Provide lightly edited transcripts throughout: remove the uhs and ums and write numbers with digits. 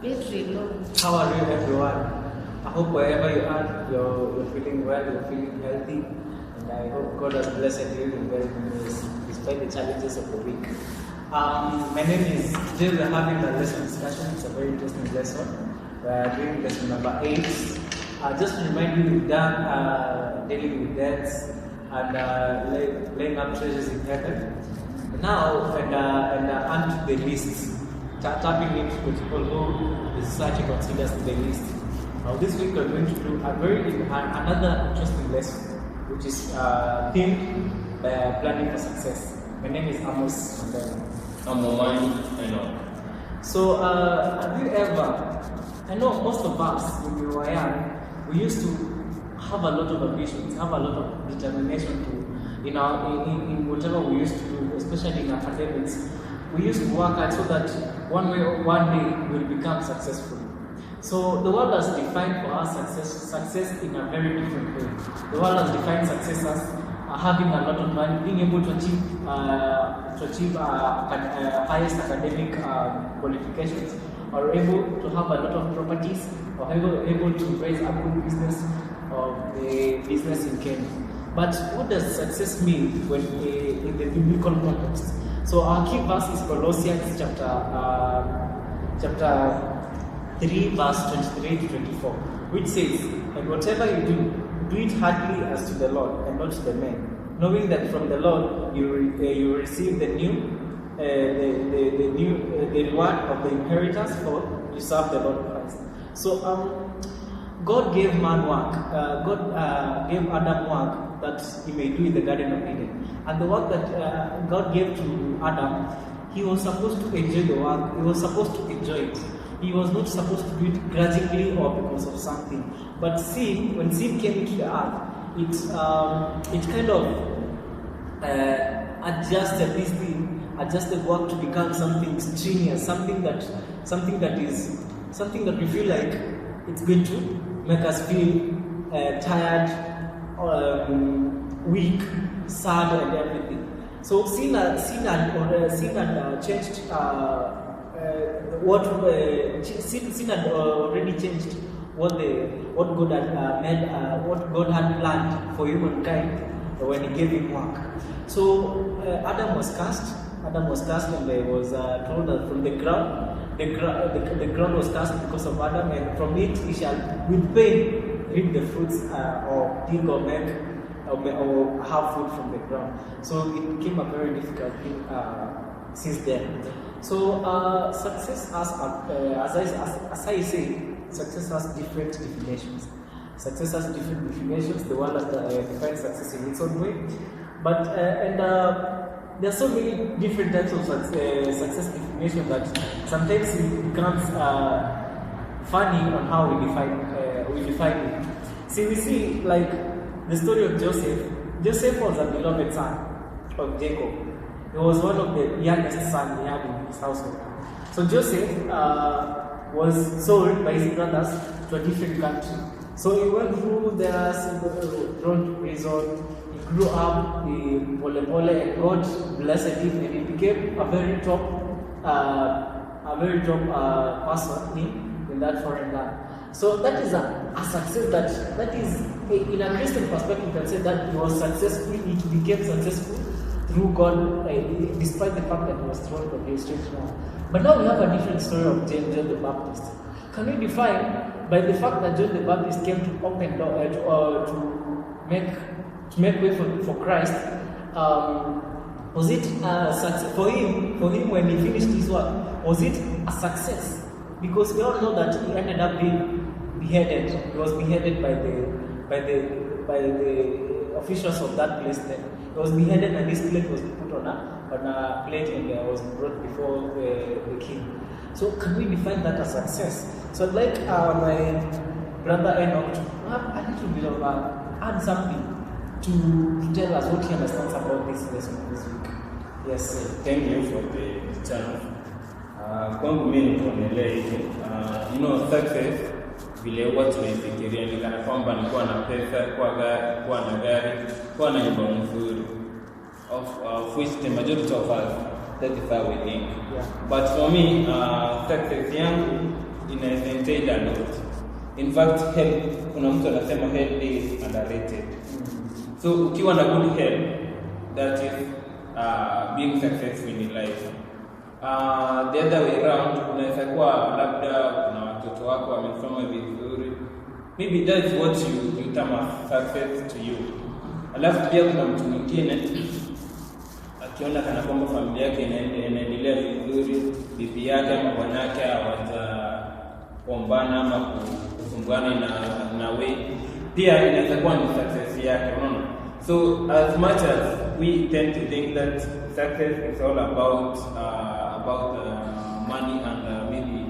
How are you, everyone? I hope wherever you are, you're feeling well, you're feeling healthy, and I hope God has blessed you in very many ways, despite the challenges of the week. My name is. Today we're having a lesson discussion. It's a very interesting lesson. We're doing lesson number 8. Just to remind you, we've done dealing with debts and laying up treasures in heaven. Now, and onto the list. Tapping into people who the society considers the least. Now, this week we're going to do another interesting lesson, which is themed planning for success. My name is Amos, and I'm Omani. So, have you ever? I know most of us, when we were young, we used to have a lot of ambitions, have a lot of determination to, in whatever we used to do, especially in academics. We used to work hard so that one day we will become successful. So the world has defined for us success in a very different way. The world has defined success as having a lot of money, being able to achieve highest academic qualifications, or able to have a lot of properties, or able to raise a good business or a business in Kenya. But what does success mean when in the biblical context? So our key verse is Colossians chapter 3, verse 23 to 24, which says, "And whatever you do it heartily as to the Lord and not to the men, knowing that from the Lord you receive the reward of the inheritance, for you serve the Lord Christ." So God gave man work. God gave Adam work that he may do in the Garden of Eden. And the work that God gave to Adam, he was supposed to enjoy the work. He was supposed to enjoy it. He was not supposed to do it grudgingly or because of something. But when sin came into the earth, it kind of adjusted work to become something strenuous, something that we feel like it's going to make us feel tired, weak, sad, and everything. So sin had changed sin had already changed what God had planned for humankind when He gave him work. So Adam was cast, and he was told that from the ground, the ground was cast because of Adam, and from it he shall with pain reap the fruits or dig or make or have food from the ground. So it became a very difficult thing since then. So success has, as I say, success has different definitions. Success has different definitions. The world has defined success in its own way, but there are so many different types of success definition that sometimes it becomes funny on how we define it. See, we see like the story of Joseph. Joseph was a beloved son of Jacob. He was one of the youngest sons he had in his household. So Joseph was sold by his brothers to a different country. So he went through there, thrown to prison. He grew up, and God blessed him, and he became a very top person in that foreign land. So that is a success that is, in a Christian perspective, you can say that he was successful. He became successful through God, despite the fact that he was thrown from the straight now. But now we have a different story of John the Baptist. Can we define by the fact that John the Baptist came to open door to make way for Christ? Was it a success for him when he finished his work? Was it a success? Because we all know that he ended up being beheaded. He was beheaded by the officials of that place. Then he was beheaded, and his plate was put on a plate, and was brought before the king. So can we define that as success? So I'd like my brother Enoch to have a little bit of add something to tell us what he understands about this lesson this week. Yes, Thank you for the chance. Kwangu mimi nikuonelea hivi, success vile watu waifikiria ni kana kwamba ni kuwa na pesa, kuwa na gari, kuwa na nyumba nzuri, of which the majority of us, that is how we think. Yeah. But for me, success yangu inaweza entail a lot. In fact, health, kuna mtu anasema health is underrated. So ukiwa na good health, that is being successful in life. The other way around, unaweza kuwa labda kuna watoto wako wamesoma vizuri, maybe that's what you term as success to you. Alafu pia kuna mtu mwingine akiona kana kwamba familia yake inaendelea vizuri, bibi yake ama bwanake hawajaombana ama kusumbuana na wewe, pia inaweza kuwa ni success yake, unaona. So as much as we tend to think that success is all about money and maybe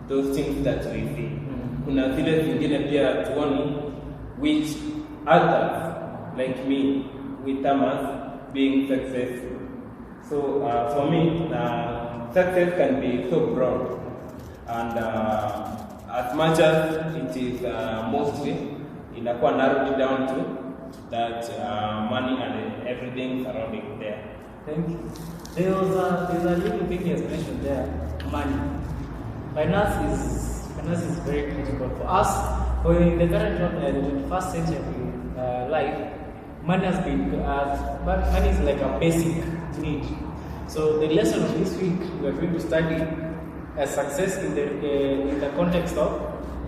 those things that we see, kuna vile vingine pia tuoni which others like me we term as being successful. So for me, success can be so broad, and as much as it is mostly inakuwa narrowed down to that money and everything surrounding there. Thank you. There's a little thing you mentioned there, money. Finance is very critical for us. For in the current 21st century life, money has been money is like a basic need. So the lesson of this week we are going to study success in the context of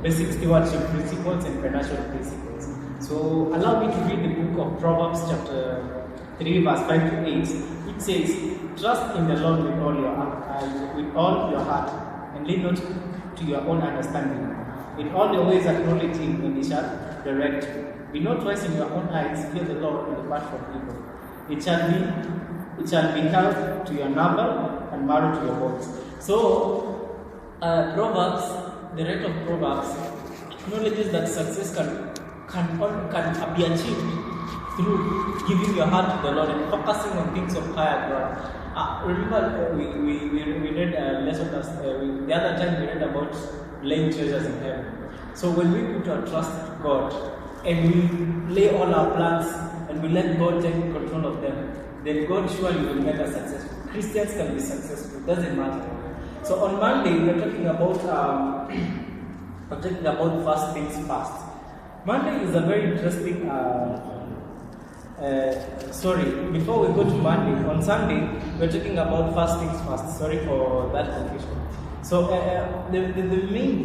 basic stewardship principles and financial principles. So allow me to read the book of Proverbs chapter 3 verse 5 to 8. It says, "Trust in the Lord with all your heart, and lean not to your own understanding. In all your ways acknowledge Him, and He shall direct you. Be not wise in your own eyes, fear the Lord, and depart from evil. It shall be health to your navel and marrow to your bones." So Proverbs, the writer of Proverbs, acknowledges that success can be achieved through giving your heart to the Lord and focusing on things of higher ground. Remember, we read a lesson the other time we read about laying treasures in heaven. So when we put our trust in God and we lay all our plans and we let God take control of them, then God surely will make us successful. Christians can be successful, it doesn't matter. So on Monday we're talking about first things first. Monday is a very interesting before we go to Monday, on Sunday we're talking about first things first. Sorry for that confusion. So the main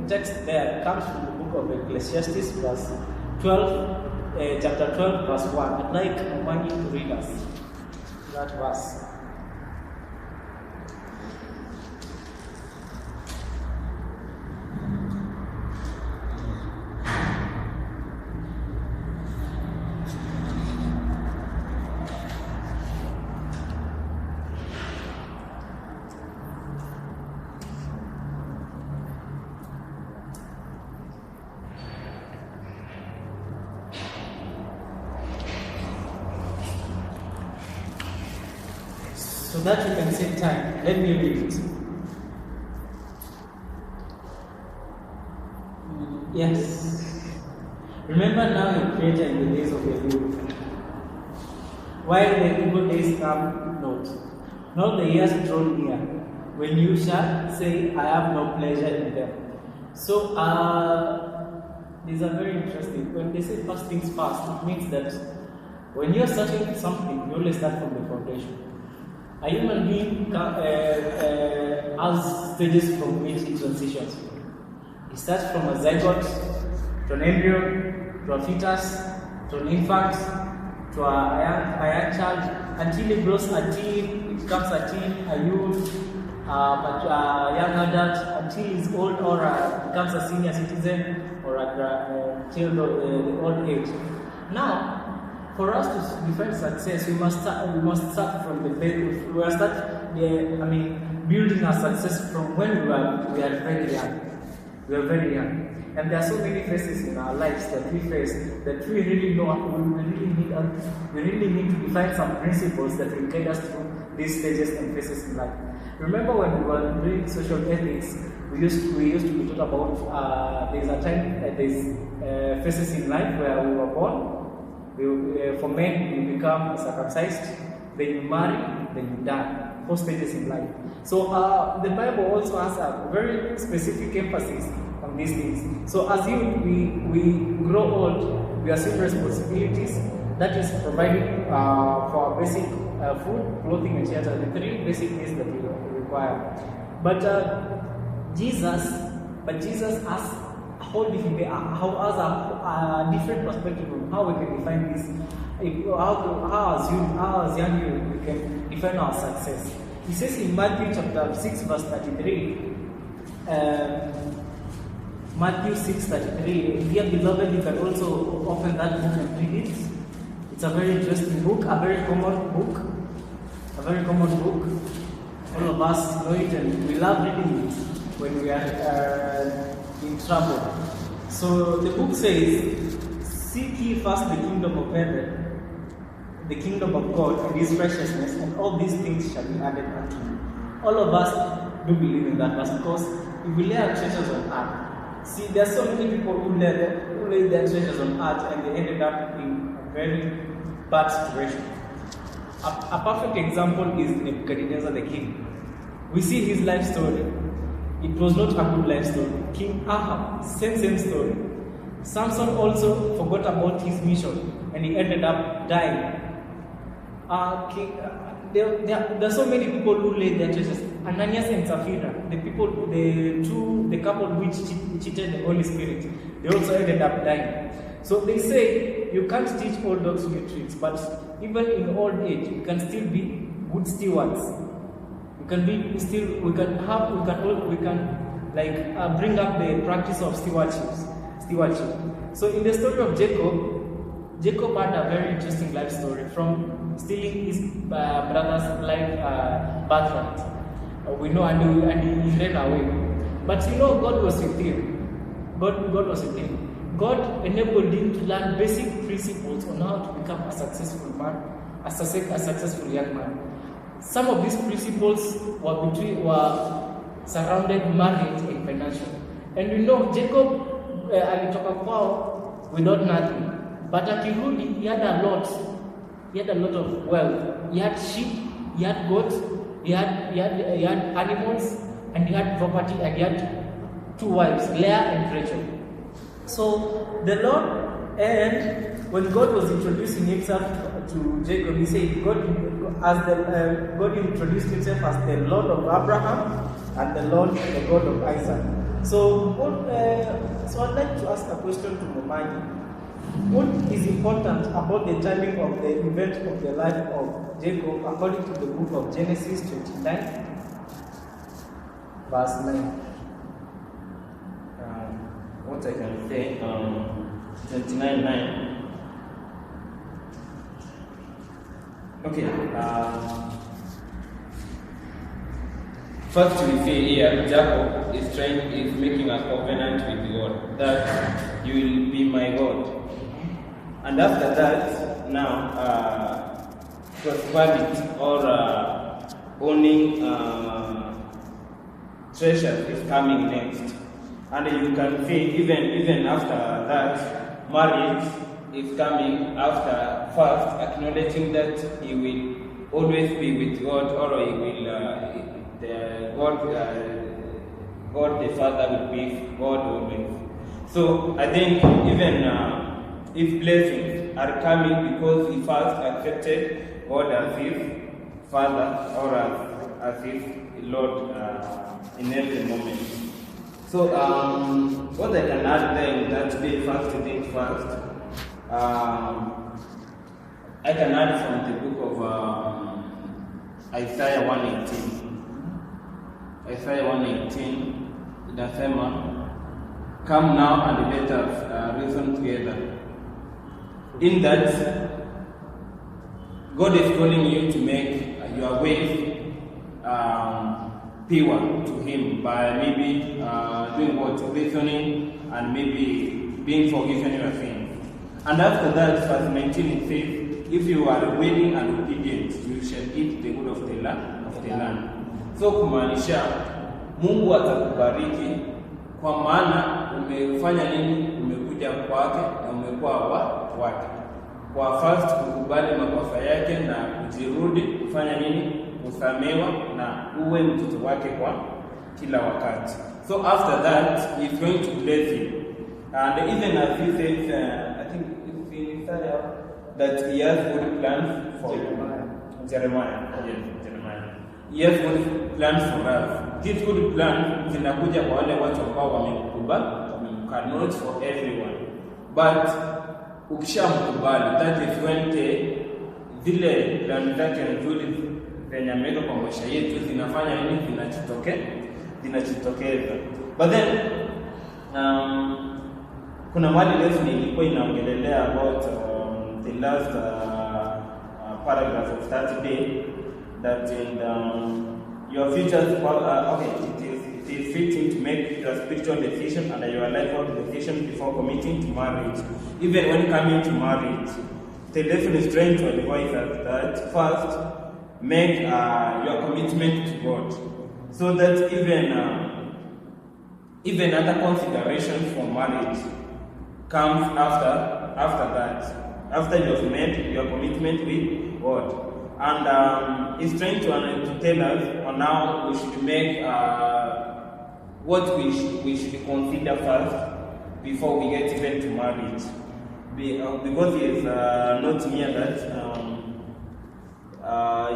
text there comes from the book of Ecclesiastes, verse 12, chapter 12, verse 1. I'd like Mwani to read us that verse. So that you can save time, let me read it. Yes. Remember now your Creator in the days of your youth, while the evil days come not, nor the years draw near, when you shall say, I have no pleasure in them. So these are very interesting. When they say first things first, it means that when you're starting something, you always start from the foundation. A human being has stages from which he transitions. He starts from a zygote, to an embryo, to a fetus, to an infant, to a young child, until he grows until he becomes a teen, a youth, a young adult, until he's old or becomes a senior citizen or till the old age. Now, for us to define success, we must start from the base. We must start building our success from when we are very young. We are very young, and there are so many phases in our lives that we face that we really know. We really need to define some principles that will guide us through these stages and phases in life. Remember when we were doing social ethics, we used to be taught about there's phases in life where we were born. For men, you become circumcised, then you marry, then you die. 4 stages in life. So the Bible also has a very specific emphasis on these things. So as we grow old, we assume responsibilities. That is providing for basic food, clothing, and shelter, the 3 basic needs that we require. But Jesus has a whole different, has a different perspective on how we can define this. How as young people we can define our success. He says in Matthew chapter 6 verse 33. Matthew 6:33. Dear beloved, you can also open that book and read it. It's a very interesting book, a very common book. All of us know it and we love reading it when we are in trouble. So the book says, seek ye first the kingdom of heaven, the kingdom of God and His righteousness, and all these things shall be added unto you. All of us do believe in that verse, because if we lay our treasures on earth, see, there are so many people who lay their treasures on earth and they ended up in a very bad situation. A perfect example is Nebuchadnezzar the king. We see his life story. It was not a good life story. King Ahab, same story. Samson also forgot about his mission and he ended up dying. There are so many people who laid their treasures. Ananias and Sapphira, the couple which cheated the Holy Spirit, they also ended up dying. So they say you can't teach old dogs new tricks, but even in old age, we can still be good stewards. We can bring up the practice of stewardship. So in the story of Jacob had a very interesting life story, from stealing his brother's life birthright. We know, and he ran away. But God was with him. God was with him. God enabled him to learn basic principles on how to become a successful man, a successful young man. Some of these principles were surrounded marriage and financial. And Jacob alitoka kwao without nothing. But akirudi, he had a lot of wealth. He had sheep, he had goats, he had animals, and he had property, and he had 2 wives, Leah and Rachel. So the Lord, and when God was introducing Himself to Jacob, He said God introduced Himself as the Lord of Abraham and the God of Isaac. So I'd like to ask a question to Momani. What is important about the timing of the event of the life of Jacob according to the book of Genesis 29, verse 9? What I can say, 29:9. Okay. First, we see here Jacob is making a covenant with God that you will be my God. And after that, now prosperity or owning treasure is coming next. And you can see even after that, marriage is coming after first acknowledging that he will always be with God, or he will God the Father will be God always. So I think even if blessings are coming because he first accepted God as his Father or as his Lord in every moment. So what I can add then, that be first thing first, I can add from the book of Isaiah 1:18. Isaiah 1:18, inasema, come now and let us reason together. In that, God is calling you to make your ways pure to Him by maybe doing what? Reasoning, and maybe being forgiven your sins. And after that, verse 19 it says, if you are willing and obedient, you shall eat the good of the land. So kumaanisha Mungu atakubariki kwa maana umefanya nini? Umekuja kwake na umekuwa wake. Kwa first kukubali makosa yake na kujirudi kufanya nini? kusamewa na uwe mtoto wake kwa kila wakati. So after that, he's going to bless you. And even as he says, I think it's in Isaiah, that he has good plans for Jeremiah. Yes, Jeremiah. He has good plans for us. These good plans zinakuja kwa wale watu ambao wamekubali, not for everyone. But ukishamkubali, that is when zile plans zake nzuri zenye ameweka kwa maisha yetu zinafanya nini? Zinajitokeza. But then kuna mali lesson ilikuwa inaongelelea about the last paragraph of that day, that in your future it is fitting to make your spiritual decision and your life decision before committing to marriage. Even when coming to marriage, the lesson is trying to advise us that first make your commitment to God, so that even other considerations for marriage comes after that, after you have made your commitment with God. And it's trying to tell us on how we should make what we should consider first before we get even to marriage. Because it's not mere that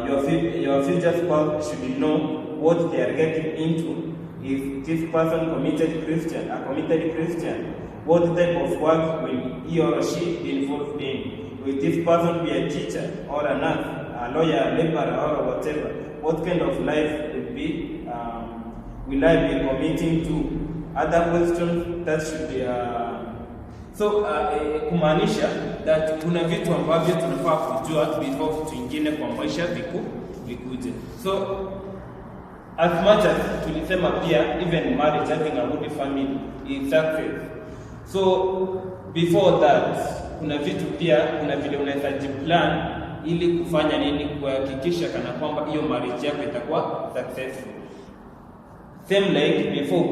your future spouse should know what they are getting into. If this person a committed Christian, what type of work will he or she be involved in? Will this person be a teacher or a nurse, a lawyer, a laborer, or whatever? What kind of life will I be committing to? Other questions that should be kumaanisha that kuna vitu ambavyo tunafaa kujua before vitu vingine kwa maisha vikuje. So as much as tulisema pia even marriage, having a good family is success. So before that kuna vitu pia, kuna vile unaweza jiplan ili kufanya nini, kuhakikisha kana kwamba hiyo marriage yako itakuwa successful. Same like before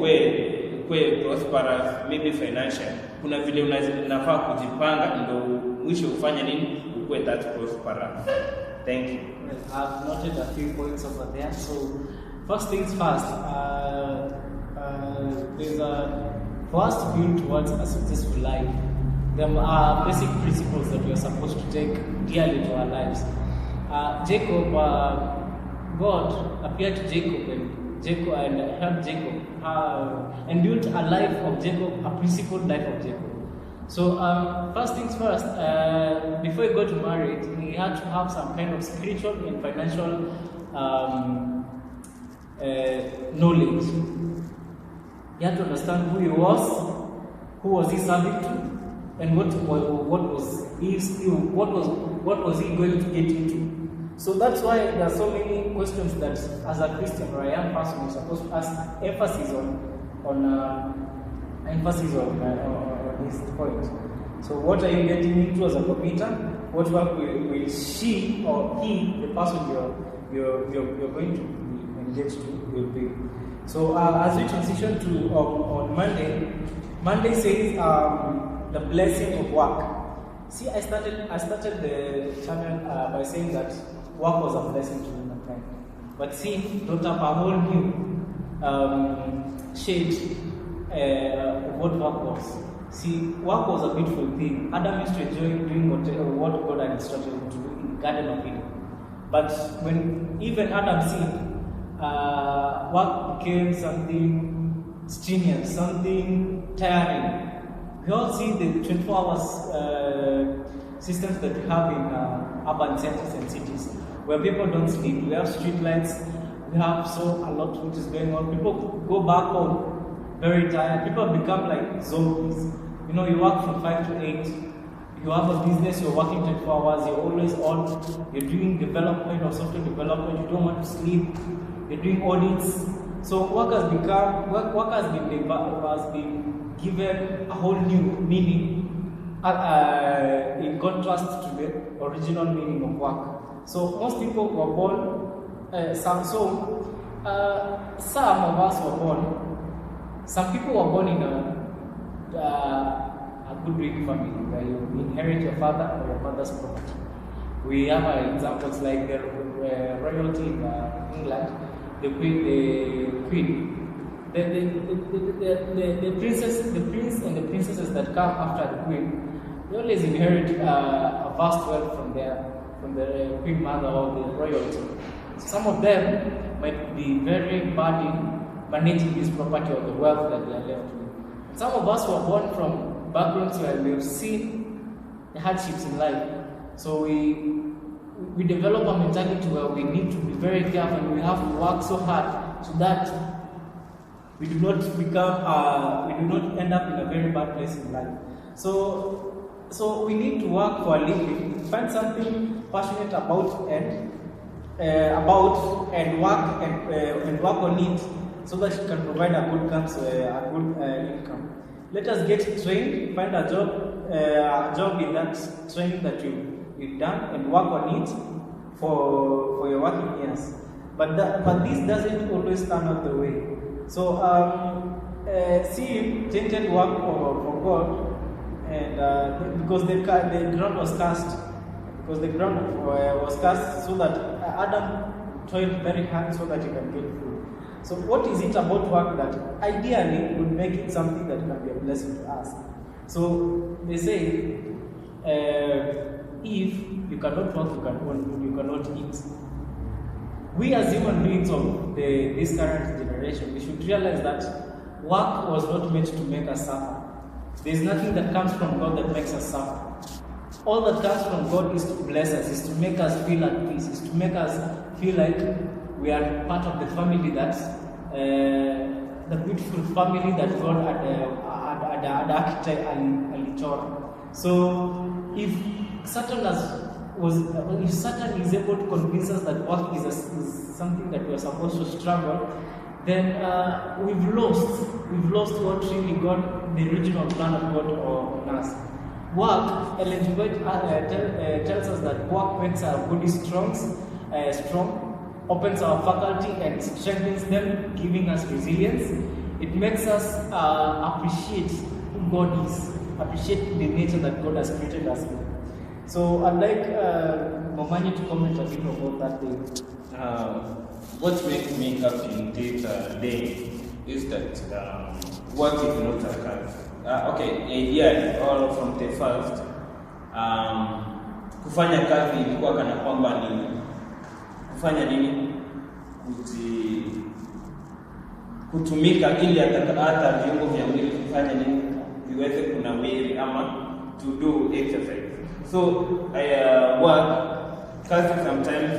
kwe prosperous, maybe financial, kuna vile unafaa kujipanga ndio mwisho ufanye nini, ukue that prosperous. Thank you. Well, I've noted a few points over there. So first things first, for us to build towards a successful life, there are basic principles that we are supposed to take dearly to our lives. God appeared to Jacob and helped Jacob and built a life of Jacob, a principled life of Jacob. So first things first, before he got married, he had to have some kind of spiritual and financial knowledge. He had to understand who he was he serving to, and what was he going to get into. So that's why there are so many questions that, as a Christian or a young person, you're supposed to ask emphasis on this point. So what are you getting into as a committer? What work will she or he, the person you're going to engage to, will be? So as we transition to on Monday says the blessing of work. See, I started the channel by saying that work was a blessing to mankind. But see, brought up a whole new shade of what work was. See, work was a beautiful thing. Adam used to enjoy doing what God had instructed him to do in the Garden of Eden. But when even Adam sinned, work became something strenuous, something tiring. We all see the 24 hours systems that we have in urban centers and cities, where people don't sleep. We have street lights. We have a lot which is going on. People go back home very tired. People become like zombies. You know, you work from 5 to 8. You have a business, you're working 24 hours, you're always on. You're doing development or software development, you don't want to sleep. You're doing audits. So work has been given a whole new meaning in contrast to the original meaning of work. So most people were born, some of us were born. Some people were born in a good rich family where you inherit your father or your mother's property. We have examples like the royalty in England, the prince and the princesses that come after the queen. They always inherit a vast wealth from the queen mother or the royalty. Some of them might be very bad in managing this property or the wealth that they are left with. Some of us were born from backgrounds where we have seen the hardships in life. So we develop a mentality where we need to be very careful and we have to work so hard so that we do not end up in a very bad place in life. So we need to work for a living, find something passionate about and work on it so that it can provide a good income. Let us get trained, find a job in that training that you've done, and work on it for your working years. But this doesn't always turn out the way. So see tainted work for God, and because the ground was cast. Because the ground was cast so that Adam toiled very hard so that he can get food. So what is it about work that ideally would make it something that can be a blessing to us? So they say, if you cannot work, you cannot eat. We as human beings of this current generation, we should realize that work was not meant to make us suffer. There is nothing that comes from God that makes us suffer. All that comes from God is to bless us, is to make us feel at peace, is to make us feel like we are part of the family that's the beautiful family that God had alichora. So if Satan is able to convince us that work is something that we are supposed to struggle, then we've lost what really God, the original plan of God on us. Work, Ellen White tells us that work makes our body strong, opens our faculty and strengthens them, giving us resilience. It makes us appreciate who God is, appreciate the nature that God has created us with. So I'd like Momani to comment a bit about that thing. What makes me happy in this day is that work is not a curse. All from the first, kufanya kazi ilikuwa kana kwamba ni kufanya nini, kutumika ili hata viungo vya mwili kufanya nini, viweze kunawiri ama to do exercise. So work kazi sometimes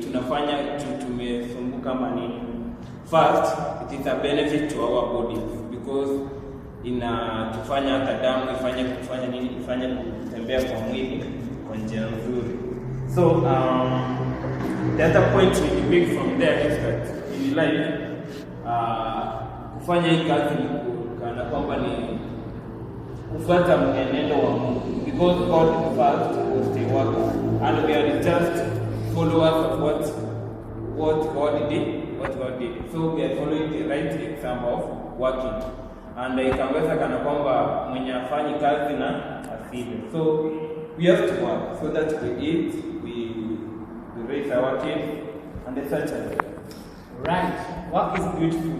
tunafanya tumesumbuka manini. First, it is a benefit to our bodies because tufanya hata damu ifanye kutembea kwa mwili kwa njia nzuri. So the other point we pick from there is that in life kufanya hii kazi ni kana kwamba ni kufuata mwenendo wa Mungu, because God first was the worker and we are just followers of what God did. So we are following the right example of working. And ikaweza kana kwamba mwenye afanyi kazi na asile. So we have to work so that we eat, we raise our kids, and etc. Right. Work is beautiful.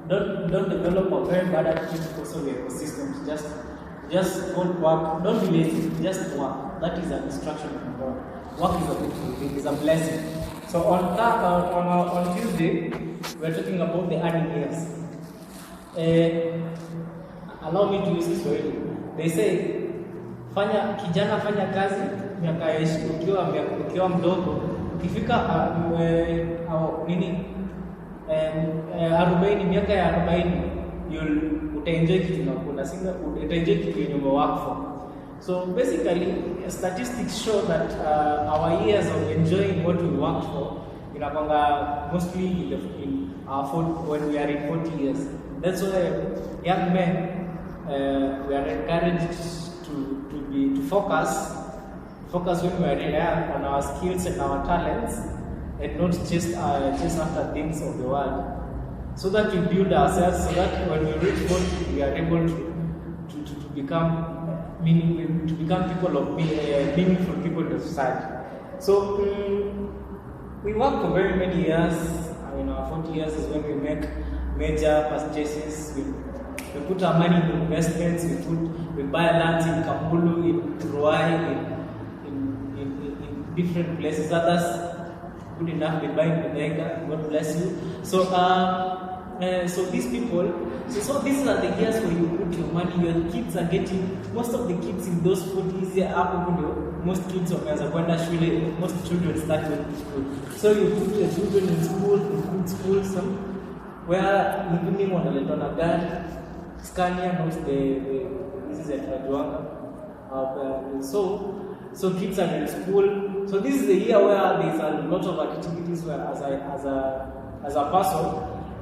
Don't develop a very bad attitude because of your ecosystem. Just don't work. Don't be lazy. Just work. That is an instruction from God. Work is a beautiful thing. It's a blessing. So on Tuesday, we're talking about the earning years. Allow me to use this word. They say, kijana fanya kazi miaka ukiwa mdogo, ukifika 40 miaka ya 40 utaenjoy kitu unakula, utaenjoy kitu yenye work for. So basically, statistics show that our years of enjoying what we worked for mostly in our when we are in 40 years. That's why young men we are encouraged to focus when we are young on our skills and our talents, and not chase after things of the world, so that we build ourselves, so that when we reach 40 we are able to meaning to become people of meaningful people in the society. So we work for very many years. I mean, our 40 years is when we make major purchases. We put our money in investments. We buy lands in Kambulu, in Ruai, in different places. Others, good enough, we buy in Benega. God bless you. So so these people, so these are the years where you put your money. Your kids are getting, most of the kids in those 40s years up, most kids wameanza kwenda shule, most children start going to school. So you put your children in school, in good schools, where even wanaletwa na gari, Scania knows this is a Trajuanga. So kids are in school. So this is the year where there's a lot of activities where as a person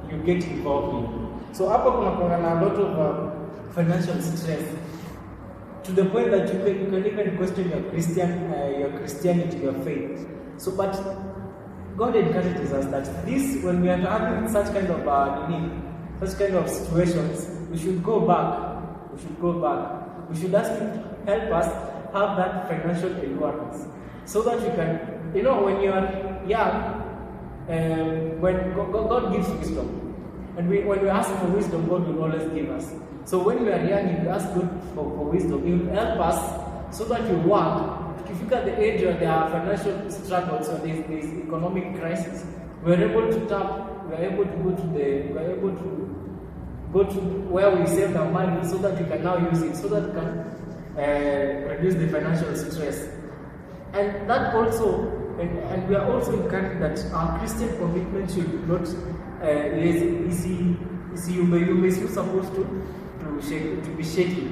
you get involved in. So hapa kuna a lot of financial stress to the point that you can even question your Christianity, your faith. So, but God encourages us that this, when we are having such kind of such kind of situations, we should go back. We should go back. We should ask Him to help us have that financial endurance, so that you can, when you are young, when God gives wisdom. And when we ask for wisdom, God will always give us. So when we are young, if you ask God for wisdom, He will help us so that you work. If you look at the age where there are financial struggles or there is economic crisis, we are able to tap, we are able to go to where we save our money so that we can now use it, so that we can reduce the financial stress. And that also, and we are also encouraged that our Christian commitment should not you may still supposed to be shaky,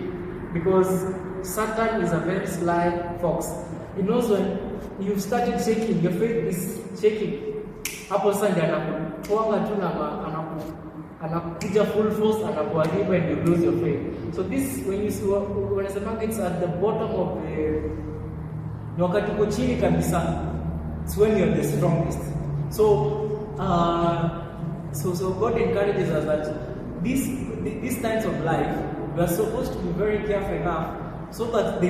because Satan is a very sly fox. He knows when you've started shaking, your faith is shaking. Hapo sasa ndio anakutoa tu na anakuja full force, anakuharibu and you lose your faith. So this, when you see when the market's at the bottom of the wakati uko chini kabisa, it's when you're the strongest. So So God encourages us that these times of life, we are supposed to be very careful enough so that the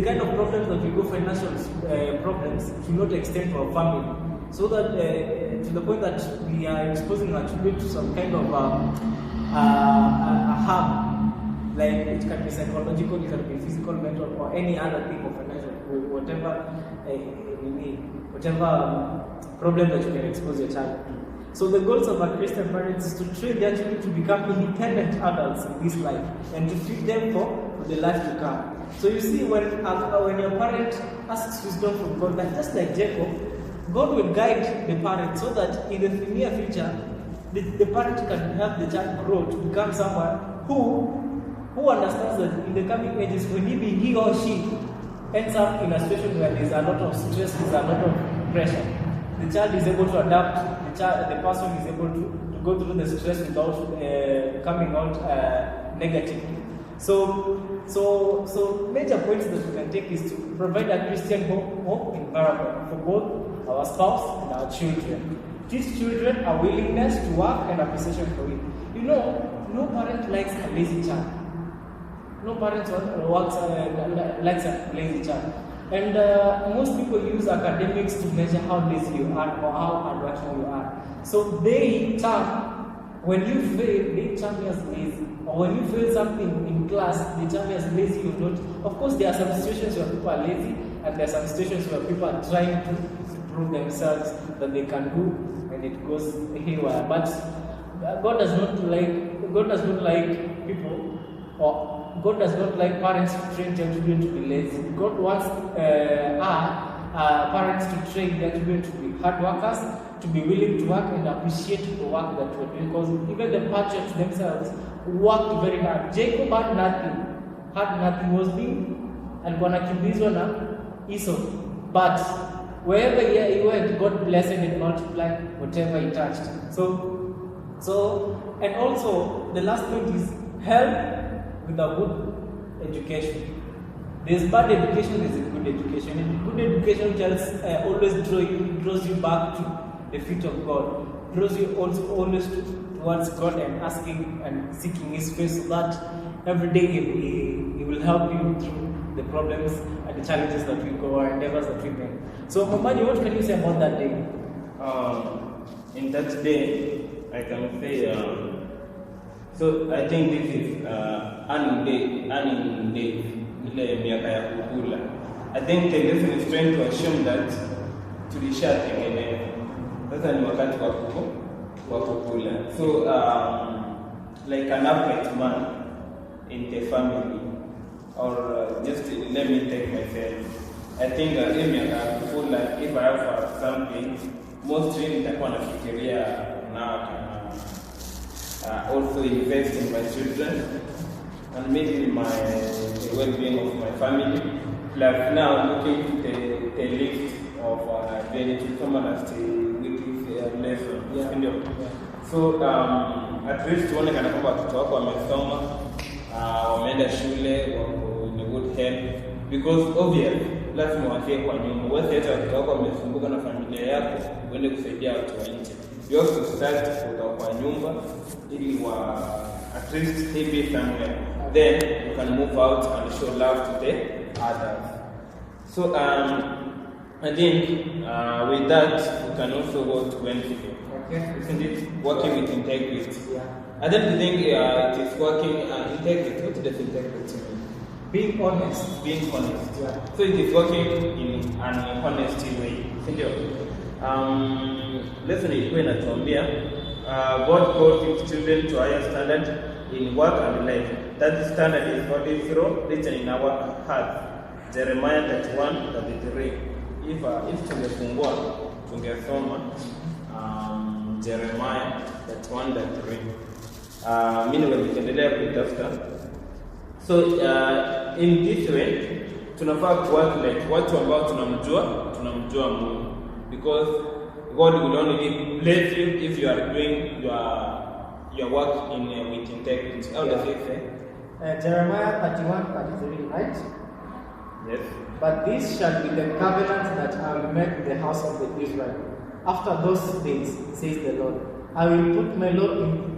kind of problems that we go, financial problems, should not extend to our family. So that to the point that we are exposing our children to some kind of harm, like it can be psychological, it can be physical, mental, or any other thing of financial, whatever problem that you can expose your child to. So the goals of our Christian parents is to train their children to become independent adults in this life and to fit them for the life to come. So you see, when your parent asks wisdom from God, that just like Jacob, God will guide the parent so that in the near future, the parent can help the child grow to become someone who understands that in the coming ages, when he or she ends up in a situation where there's a lot of stress, there's a lot of pressure, the child is able to adapt, the person is able to go through the stress without coming out negatively. So major points that we can take is to provide a Christian home environment for both our spouse and our children. Teach children a willingness to work and appreciation for it. No parent likes a lazy child. No parent likes a lazy child. And most people use academics to measure how lazy you are or how hardworking you are. So they term, when you fail, they term you as lazy. Or when you fail something in class, they term you as lazy or not. Of course, there are some situations where people are lazy, and there are some situations where people are trying to prove themselves that they can do, and it goes haywire. But God does not like people, or God does not like parents to train their children to be lazy. God wants parents to train their children to be hard workers, to be willing to work and appreciate the work that we're doing. Because even the patriots themselves worked very hard. Jacob had nothing, was being and wanakimbizwa na Esau. But wherever he went, God blessed and multiplied whatever he touched. So and also the last point is help with a good education. There's bad education, there's a good education. And good education always draws you back to the feet of God, draws you also always towards God and asking and seeking His face, so that every day he will help you through the problems and the challenges that we go or endeavors that we make. So Momani, what can you say about that day? In that day, I can say, so I think this is earning day, miaka ya kukula. I think the lesson is trying to assume that tulishatengeneza. Sasa ni wakati wa kukula. So like an upright man in the family, or just let me take myself. I think if I have something, mostly nitakuwa nafikiria now also invest in my children and maybe my well-being of my family. Plus now looking to the list of benefits someone has to lesson. Yeah. So at least tuone kana kwamba watoto wako wamesoma, wameenda shule, wako in a good health, because obviously lazima wafie kwa nyumba. Wewe hata watoto wako wamesumbuka na familia yako, uende kusaidia watu wa nje. You have to start kutoka kwa nyumba ili at least be somewhere. Then you can move out and show love to the others. So I think with that we can also go to Wednesday. Okay. Isn't it? Working with integrity. Yeah. I don't think it is working integrity. What does integrity mean? Being honest. Being honest. Yeah. So it is working in an honest way. Isn't it? Lesson ilikuwa inatuambia God calls his children to higher standard in work and life. That standard is what is written in our heart. Jeremiah 31:33. If tungefungua tungesoma Jeremiah 31:33. Mimi niliendelea kuitafuta. So in this way tunafaa kuwa like watu ambao tunamjua Mungu, because God will only bless you if you are doing your work with integrity. How does it say? Jeremiah 31:33, right? Yes. But this shall be the covenant that I will make with the house of the Israel. After those days, says the Lord, I will put my law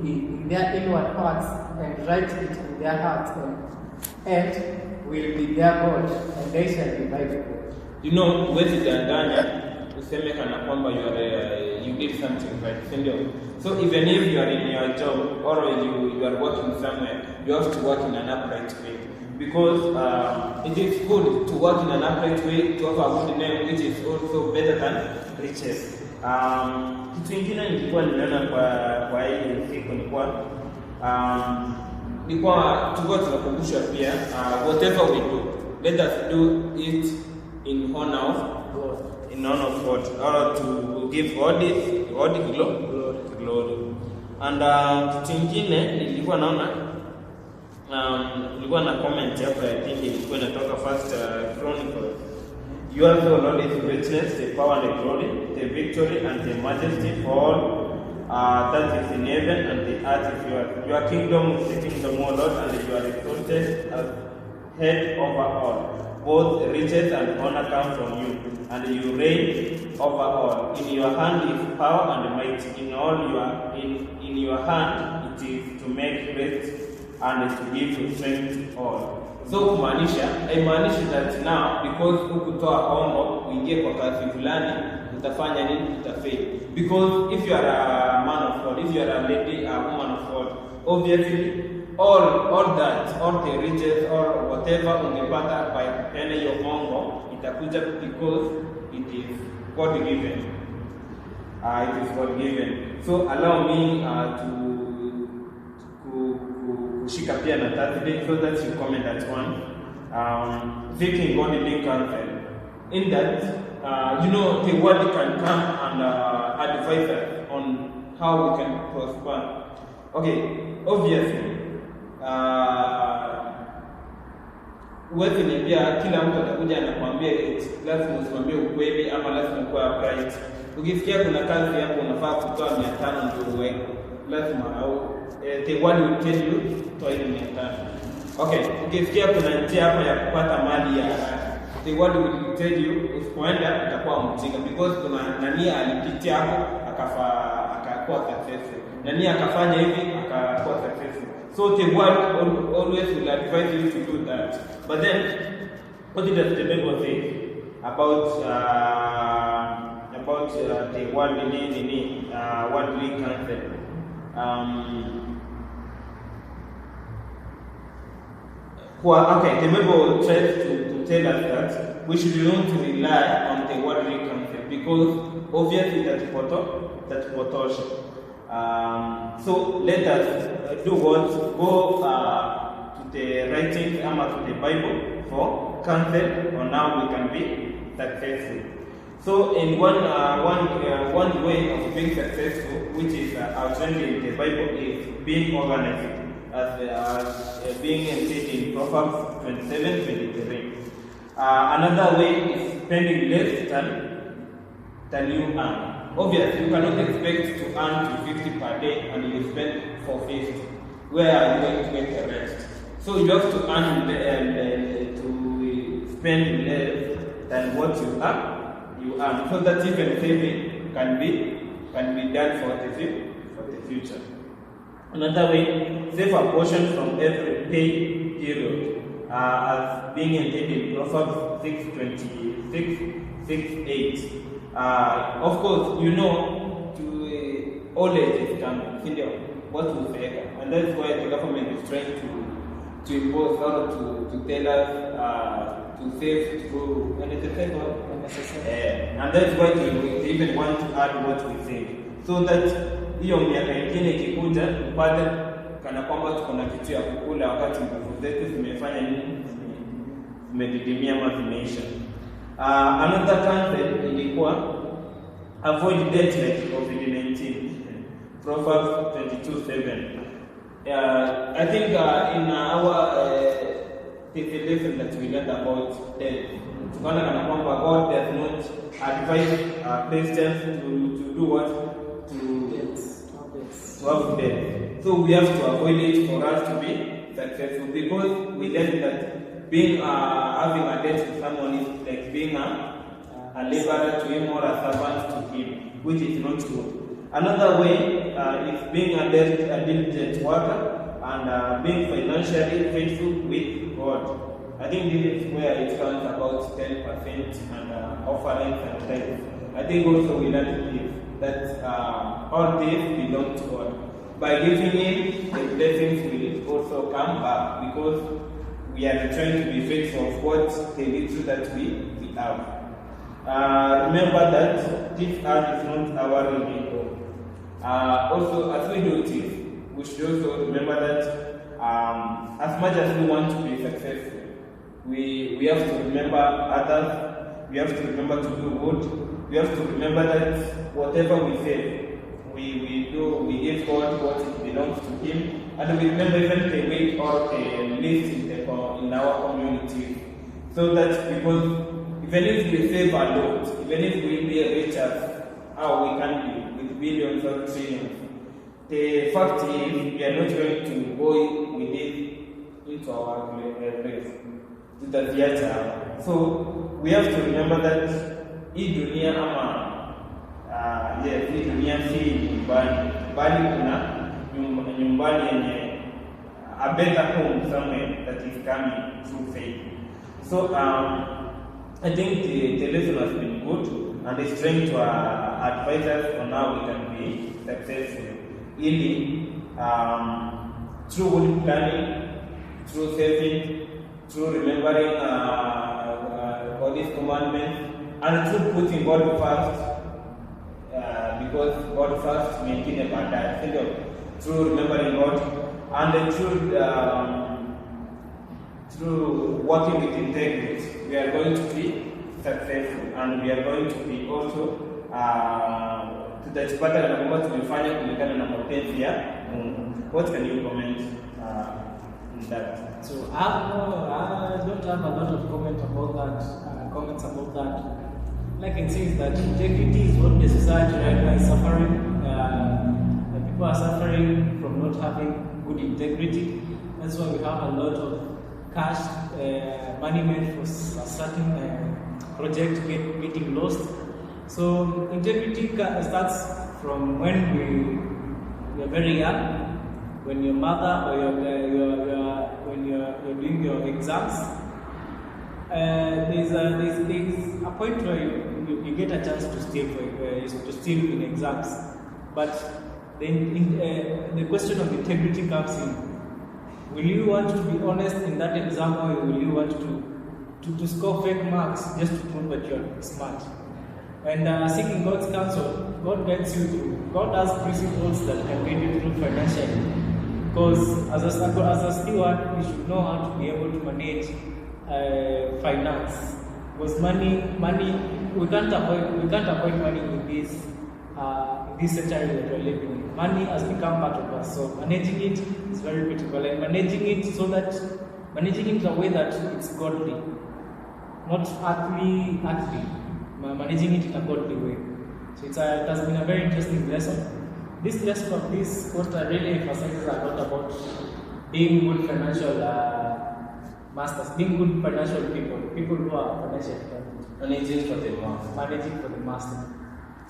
in their inward parts and write it in their hearts, and will be their God, and they shall be my people. You know, huwezi danganya useme kana kwamba you did something right. So even if you are in your job or you are working somewhere, you have to work in an upright way, because it is good to work in an upright way, to have a good name, which is also better than riches. Kitu kingine nilikuwa nimeona kwa hii siku tulikuwa tunakumbusha pia whatever we do, let us do it in honor of God. In honor of God, or to give God glory. And kitu kingine nilikuwa naona nilikuwa na comment hapa, I think ilikuwa inatoka First Chronicles. You are the Lord is richness, the power and the glory, the victory and the majesty for all that is in heaven and the earth is yours. Your kingdom is the kingdom, O Lord, and you are exalted as head over all. Both riches and honor come from you, and you reign over all. In your hand is power and might. In your hand it is to make rest and to give strength to all. So kumaanisha, haimaanishi that now because ukutoa hongo uingie kwa kazi fulani utafanya nini, utafail. Because if you are a man of God, if you are a lady, a woman of God, obviously all that, all the riches or whatever ungepata by kupeana hiyo hongo itakuja because it is God given. It is God given. So allow me to kushika pia na Thursday, so that you comment that one. Seeking godly counsel. In that, the word can come and advise us on how we can prosper. Okay, obviously, uwezi niambia kila mtu atakuja anakuambia lazima usimambie ukweli ama lazima kuwa bright. Ukisikia kuna kazi yako unafaa kutoa 500 ndio uweke, lazima au the word will tell you toa ile 500. Okay, ukisikia kuna njia hapa ya kupata mali ya the word will tell you usipoenda utakuwa mjinga, because kuna nani alipitia hapo akakuwa successful, nani akafanya hivi akakuwa successful. So the word always will advise you to do that. But then, what does the Bible say about the worldly counsel? Okay, the Bible tries to tell us that we should not rely on the worldly counsel because obviously that's potential. So let us do what? Go to the writings, to the Bible for counsel on how we can be successful. So in one way of being successful, which is outlined in the Bible, is being organized, as being stated in Proverbs 27:23. Another way is spending less than you earn. Obviously, you cannot expect to earn 250 per day and you spend 450. Where are you going to get the rest? So you have to earn to spend less than what you earn, so that even saving can be done for the future. Another way, save a portion from every pay period, as being intended in Proverbs 6:8. Of course, you know, to old age is coming. What will say, and that's why the government is trying to impose or to tell us to save through NSSF, and that's why they even want to add what we save, so that hiyo miaka ingine ikikuja upate kana kwamba tuko na kitu ya kukula wakati nguvu zetu zimefanya nini, zimedidimia ama zimeisha. Another concept ilikuwa avoid debt like COVID-19. Proverbs 22:7. I think in our lesson that we learned about debt, tukaona kana kwamba God does not advise Christians to do what? To have debt. So we have to avoid it for us to be successful, because we learned that being having a debt to someone is like being a laborer to him or a servant to him, which is not good. Another way is being a diligent worker and being financially faithful with God. I think this is where it comes about 10% and offerings and tithes. I think also we learn to give that all this belongs to God. By giving Him, the blessings will also come back, because we are trying to be faithful of what the little that we have. Remember that this earth is not our real home. Also, as we do this, we should also remember that as much as we want to be successful, we have to remember others, we have to remember to do good, we have to remember that whatever we say, we give God what belongs to Him, and we remember even the weight or the least in our community, so that because even if we save a lot, even if we be rich as how we can be with billions or trillions, the fact is we are not going to go with it into our place, to the future. So we have to remember that hii dunia hii dunia si nyumbani, bali kuna nyumbani yenye a better home somewhere that is coming through faith. So I think the lesson has been good, and it's trying to advise us on how we can be successful. Really, through good planning, through saving, through remembering all these commandments, and through putting God first, because God first maintained a bad through remembering God, and through working with integrity, we are going to be successful, and we are going to be also tutachipata na kwamba tumefanya kulingana na mapenzi ya Mungu. What can you comment on that? So I don't have a lot of comments about that. All I can say is that integrity is what the society right now is suffering. People are suffering from not having good integrity. That's why we have a lot of cash money meant for a certain project getting lost. So integrity starts from when we are very young. when your mother or when you're doing your exams, there's a point where you get a chance to steal in exams, but then the question of integrity comes in. Will you want to be honest in that exam, or will you want to score fake marks just to prove that you're smart? And seeking God's counsel, God guides you through. God has principles that can guide you through financially. Because as a steward, you should know how to be able to manage finance. Because money, we can't avoid money in this century that we're living in. Money has become part of us, so managing it is very critical, and managing it in a way that it's godly, not earthly. Managing it in a godly way. So it has been a very interesting lesson. This lesson of this quarter really emphasizes a lot about being good financial masters, being good financial people who are financial Managing for the master.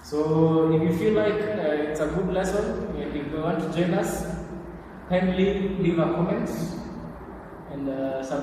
So if you feel like it's a good lesson, and if you want to join us, kindly leave a comment and subscribe.